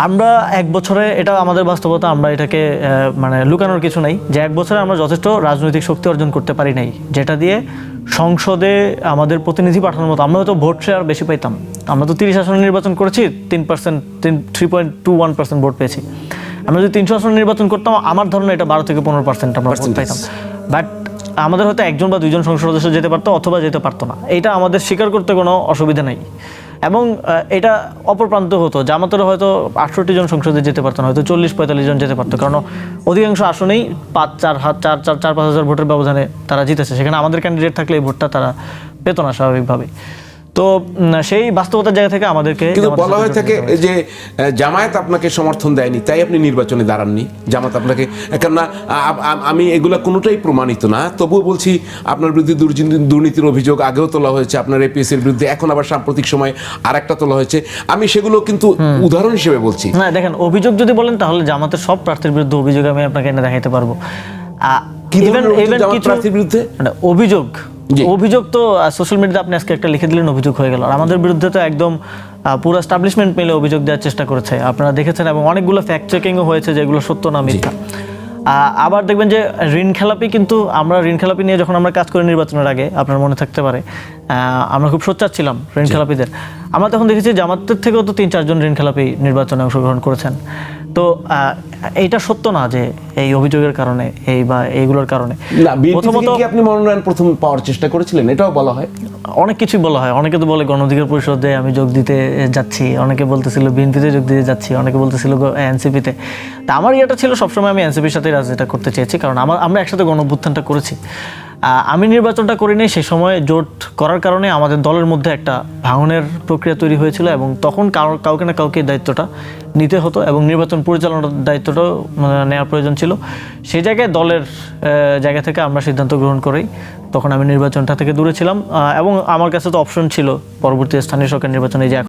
আমরা এক বছরে, এটা আমাদের বাস্তবতা, আমরা এটাকে মানে লুকানোর কিছু নাই যে এক বছরে আমরা যথেষ্ট রাজনৈতিক শক্তি অর্জন করতে পারি নাই, যেটা দিয়ে সংসদে আমাদের প্রতিনিধি পাঠানোর মতো। আমরা হয়তো ভোট শেয়ার বেশি পাইতাম, আমরা তো 30 আসনে নির্বাচন করেছি, 3.21% ভোট পেয়েছি। আমরা যদি 300 আসনে নির্বাচন করতাম, আমার ধারণা এটা 12 থেকে 15% আমরা ভোট পাইতাম। বাট আমাদের হয়তো একজন বা দুইজন সংসদ সদস্য যেতে পারতো অথবা যেতে পারতো না, এটা আমাদের স্বীকার করতে কোনো অসুবিধা নেই। এবং এটা অপর প্রান্ত হতো, জামাতের হয়তো 68 জন সংসদে যেতে পারতো না, হয়তো 40-45 জন যেতে পারতো, কারণ অধিকাংশ আসনেই 4-5 হাজার ভোটের ব্যবধানে তারা জিতেছে। সেখানে আমাদের ক্যান্ডিডেট থাকলে এই ভোটটা তারা পেত না স্বাভাবিকভাবে। তো সেই বাস্তবতার জায়গা থেকে আমাদেরকে কিন্তু বলা হয়ে থাকে যে জামায়াত আপনাকে সমর্থন দেয়নি, তাই আপনি নির্বাচনে দাঁড়াননি। জামাত আপনাকে, কেননা আমি এগুলা কোনোটাই প্রমাণিত না, তবুও বলছি আপনার বিরুদ্ধে দুর্নীতির অভিযোগ আগেও তোলা হয়েছে, আপনার এপিএসসির বিরুদ্ধে, এখন আবার সাম্প্রতিক সময় আরেকটা তোলা হয়েছে। আমি সেগুলো কিন্তু উদাহরণ হিসেবে বলছি। না দেখেন, অভিযোগ যদি বলেন তাহলে জামাতের সব প্রার্থীর বিরুদ্ধে অভিযোগ আমি আপনাকে এনে দেখাইতে পারবো। অভিযোগ তো সোশ্যাল মিডিয়াতে আপনি আজকে একটা লিখে দিলেন, অভিযোগ হয়ে গেল। আর আমাদের বিরুদ্ধে তো একদম পুরো এস্টাবলিশমেন্ট মিলে অভিযোগ দেওয়ার চেষ্টা করেছে, আপনারা দেখেছেন, এবং অনেকগুলো ফ্যাক্ট চেকিংও হয়েছে যেগুলো সত্য না মিথ্যা। আবার দেখবেন যে ঋণ খেলাপি, কিন্তু আমরা ঋণ খেলাপি নিয়ে যখন আমরা কাজ করি নির্বাচনের আগে, আপনার মনে থাকতে পারে আমরা খুব সোচ্চার ছিলাম ঋণ খেলাপিদের। আমরা তখন দেখেছি জামাতের থেকেও তো 3-4 জন ঋণ খেলাপি নির্বাচনে অংশগ্রহণ করেছেন। তো এইটা সত্য না যে এই অভিযোগের কারণে বা এইগুলোর কারণে। প্রথমত আপনি মনোনয়ন প্রথম পাওয়ার চেষ্টা করেছিলেন, এটাও বলা হয়, অনেক কিছুই বলা হয়। অনেকে তো বলে গণ অধিকার পরিষদে আমি যোগ দিতে যাচ্ছি, অনেকে বলতেছিল বিএনপিতে যোগ দিতে যাচ্ছি, অনেকে বলতেছিল এনসিপিতে। তা আমার ইয়েটা ছিল সবসময় আমি এনসিপির সাথে রাজনীতিটা করতে চেয়েছি, কারণ আমরা একসাথে গণ অভ্যুত্থানটা করেছি। আমি নির্বাচনটা করিনি, সেই সময় জোট করার কারণে আমাদের দলের মধ্যে একটা ভাঙনের প্রক্রিয়া তৈরি হয়েছিল, এবং তখন কাউকে না কাউকে দায়িত্বটা নিতে হতো, এবং নির্বাচন পরিচালনার দায়িত্বটাও নেওয়ার প্রয়োজন ছিল। সেই জায়গায় দলের জায়গা থেকে আমরা সিদ্ধান্ত গ্রহণ করি, তখন আমি নির্বাচনটা থেকে দূরে ছিলাম। এবং আমার কাছে তো অপশন ছিল পরবর্তী স্থানীয় সরকার নির্বাচনে যে